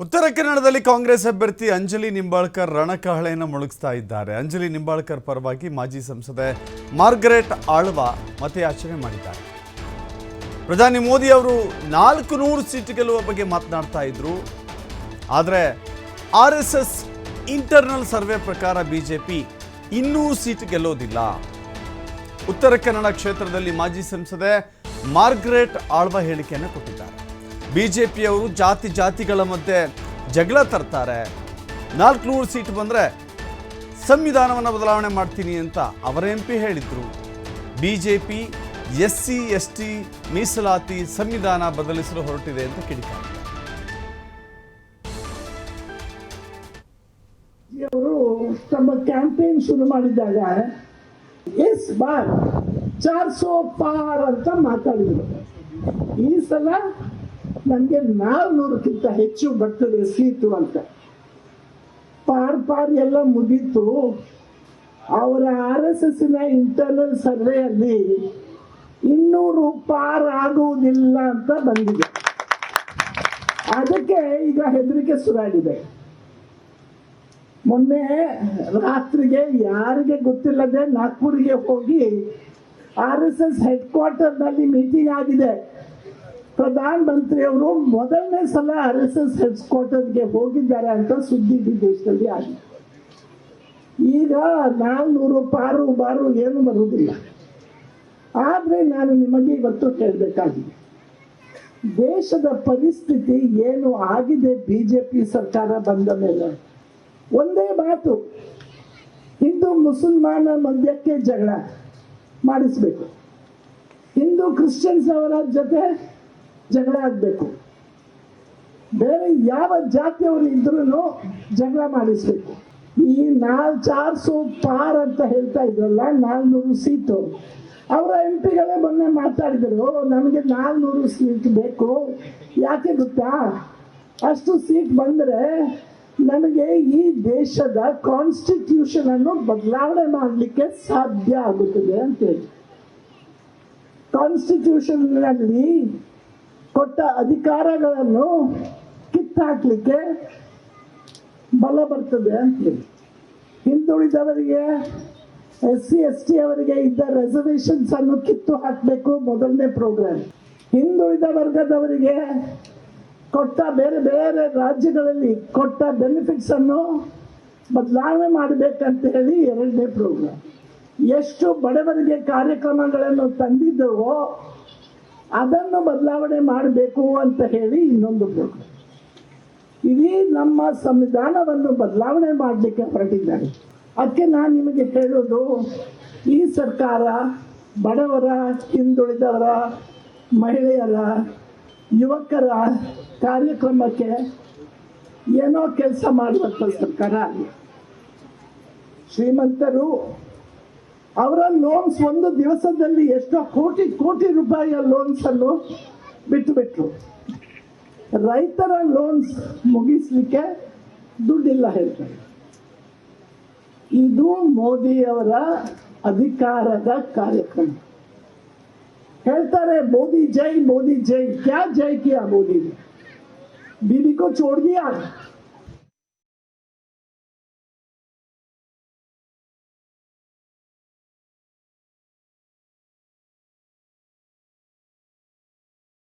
ಉತ್ತರ ಕನ್ನಡದಲ್ಲಿ ಕಾಂಗ್ರೆಸ್ ಅಭ್ಯರ್ಥಿ ಅಂಜಲಿ ನಿಂಬಾಳ್ಕರ್ ರಣಕಹಳೆಯನ್ನು ಮೊಳಗಿಸ್ತಾ ಇದ್ದಾರೆ. ಅಂಜಲಿ ನಿಂಬಾಳ್ಕರ್ ಪರವಾಗಿ ಮಾಜಿ ಸಂಸದೆ ಮಾರ್ಗರೆಟ್ ಆಳ್ವ ಮತಯಾಚನೆ ಮಾಡಿದ್ದಾರೆ. ಪ್ರಧಾನಿ ಮೋದಿ ಅವರು 400 ಸೀಟ್ ಗೆಲ್ಲುವ ಬಗ್ಗೆ ಮಾತನಾಡ್ತಾ ಇದ್ರು. ಆದರೆ RSS ಇಂಟರ್ನಲ್ ಸರ್ವೆ ಪ್ರಕಾರ ಬಿಜೆಪಿ 200 ಸೀಟ್ ಗೆಲ್ಲೋದಿಲ್ಲ. ಉತ್ತರ ಕನ್ನಡ ಕ್ಷೇತ್ರದಲ್ಲಿ ಮಾಜಿ ಸಂಸದೆ ಮಾರ್ಗರೆಟ್ ಆಳ್ವ ಹೇಳಿಕೆಯನ್ನು ಕೊಟ್ಟಿದ್ದಾರೆ. ಬಿಜೆಪಿಯವರು ಜಾತಿಗಳ ಮಧ್ಯೆ ಜಗಳ ತರ್ತಾರೆ, 400 ಸೀಟ್ ಬಂದರೆ ಸಂವಿಧಾನವನ್ನು ಬದಲಾವಣೆ ಮಾಡ್ತೀನಿ ಅಂತ ಅವರ MP ಹೇಳಿದ್ರು. ಬಿಜೆಪಿ SC ST ಮೀಸಲಾತಿ ಸಂವಿಧಾನ ಬದಲಿಸಲು ಹೊರಟಿದೆ ಅಂತ ಕಿಡಿಕಾರಿದ್ದಾರೆ. ಅವರು ತಮ್ಮ ಕ್ಯಾಂಪೇನ್ ಶುರು ಮಾಡಿದಾಗ ಎಸ್ ಬಾರ್ 400 ಪಾರ್ ಅಂತ ಮಾತಾಡಿದ್ರು. ಈ ಸಲ ನಮಗೆ 400ಕ್ಕಿಂತ ಹೆಚ್ಚು ಬರ್ತದೆ ಸೀಟು ಅಂತ. ಪಾರ್ ಎಲ್ಲ ಮುಗೀತು. ಅವರ RSS ಇಂಟರ್ನಲ್ ಸರ್ವೆಯಲ್ಲಿ 200 ಪಾರ್ ಆಗುವುದಿಲ್ಲ ಅಂತ ಬಂದಿದೆ. ಅದಕ್ಕೆ ಈಗ ಹೆದರಿಕೆ ಶುರುವಾಗಿದೆ. ಮೊನ್ನೆ ರಾತ್ರಿಗೆ ಯಾರಿಗೆ ಗೊತ್ತಿಲ್ಲದೆ ನಾಗ್ಪುರಿಗೆ ಹೋಗಿ RSS ಹೆಡ್ ಕ್ವಾರ್ಟರ್ನಲ್ಲಿ ಮೀಟಿಂಗ್ ಆಗಿದೆ. ಪ್ರಧಾನ ಮಂತ್ರಿಯವರು ಮೊದಲನೇ ಸಲ RSS ಹೆಡ್ ಕ್ವಾರ್ಟರ್ಗೆ ಹೋಗಿದ್ದಾರೆ ಅಂತ ಸುದ್ದಿ ದೇಶದಲ್ಲಿ ಆಗಿದೆ. ಈಗ 400 ಪಾರು ಏನು ಬರುವುದಿಲ್ಲ. ಆದರೆ ನಾನು ನಿಮಗೆ ಇವತ್ತು ಹೇಳಬೇಕಾಗಿದೆ, ದೇಶದ ಪರಿಸ್ಥಿತಿ ಏನು ಆಗಿದೆ ಬಿಜೆಪಿ ಸರ್ಕಾರ ಬಂದ ಮೇಲೆ. ಒಂದೇ ಮಾತು, ಹಿಂದೂ ಮುಸಲ್ಮಾನ ಮಧ್ಯಕ್ಕೆ ಜಗಳ ಮಾಡಿಸ್ಬೇಕು, ಹಿಂದೂ ಕ್ರಿಶ್ಚಿಯನ್ಸ್ ಅವರ ಜೊತೆ ಜಗಳ ಆಗಬೇಕು, ಬೇರೆ ಯಾವ ಜಾತಿಯವರು ಇದ್ರೂ ಜಗಳ ಮಾಡಿಸ್ಬೇಕು. ಈ 400 ಪಾರ್ ಅಂತ ಹೇಳ್ತಾ ಇದ್ರಲ್ಲ, 400 ಸೀಟು, ಅವರ MP ಮೊನ್ನೆ ಮಾತಾಡಿದ್ರು, ನಮಗೆ 400 ಸೀಟ್ ಬೇಕು. ಯಾಕೆ ಗೊತ್ತಾ? ಅಷ್ಟು ಸೀಟ್ ಬಂದರೆ ನಮಗೆ ಈ ದೇಶದ ಕಾನ್ಸ್ಟಿಟ್ಯೂಷನ್ ಅನ್ನು ಬದಲಾವಣೆ ಮಾಡಲಿಕ್ಕೆ ಸಾಧ್ಯ ಆಗುತ್ತದೆ ಅಂತೇಳಿ. ಕಾನ್ಸ್ಟಿಟ್ಯೂಷನ್ ನಲ್ಲಿ ಕೊಟ್ಟ ಅಧಿಕಾರಗಳನ್ನು ಕಿತ್ತಾಕ್ಲಿಕ್ಕೆ ಬಲ ಬರ್ತದೆ ಅಂತೇಳಿ. ಹಿಂದುಳಿದವರಿಗೆ SC ST ಅವರಿಗೆ ಇದ್ದ ರಿಸರ್ವೇಶನ್ಸ್ ಅನ್ನು ಕಿತ್ತು ಹಾಕಬೇಕು, ಮೊದಲನೇ ಪ್ರೋಗ್ರಾಮ್. ಹಿಂದುಳಿದ ವರ್ಗದವರಿಗೆ ಕೊಟ್ಟ ಬೇರೆ ಬೇರೆ ರಾಜ್ಯಗಳಲ್ಲಿ ಕೊಟ್ಟ ಬೆನಿಫಿಟ್ಸ್ ಅನ್ನು ಬದಲಾವಣೆ ಮಾಡಬೇಕಂತ ಹೇಳಿ ಎರಡನೇ ಪ್ರೋಗ್ರಾಮ್. ಎಷ್ಟು ಬಡವರಿಗೆ ಕಾರ್ಯಕ್ರಮಗಳನ್ನು ತಂದಿದ್ದವೋ ಅದನ್ನು ಬದಲಾವಣೆ ಮಾಡಬೇಕು ಅಂತ ಹೇಳಿ ಇನ್ನೊಂದು ಪ್ರೋಗ್ರಾಮ್. ಇಡೀ ನಮ್ಮ ಸಂವಿಧಾನವನ್ನು ಬದಲಾವಣೆ ಮಾಡಲಿಕ್ಕೆ ಹೊರಟಿದ್ದಾರೆ. ಅದಕ್ಕೆ ನಾನು ನಿಮಗೆ ಹೇಳೋದು, ಈ ಸರ್ಕಾರ ಬಡವರ, ಹಿಂದುಳಿದವರ, ಮಹಿಳೆಯರ, ಯುವಕರ ಕಾರ್ಯಕ್ರಮಕ್ಕೆ ಏನೋ ಕೆಲಸ ಮಾಡುವಂಥ ಸರ್ಕಾರ. ಶ್ರೀಮಂತರು ಅವರ ಲೋನ್ಸ್ ಒಂದು ದಿವಸದಲ್ಲಿ ಎಷ್ಟೋ ಕೋಟಿ ರೂಪಾಯಿಯ ಲೋನ್ಸ್ ಅನ್ನು ಬಿಟ್ಟುಬಿಟ್ರು. ರೈತರ ಲೋನ್ಸ್ ಮುಗಿಸ್ಲಿಕ್ಕೆ ದುಡ್ಡಿಲ್ಲ ಹೇಳ್ತಾರೆ. ಇದು ಮೋದಿಯವರ ಅಧಿಕಾರದ ಕಾರ್ಯಕ್ರಮ. ಹೇಳ್ತಾರೆ मोदी जय क्या जय किया मोदी ने? बीबी को छोड़ दिया,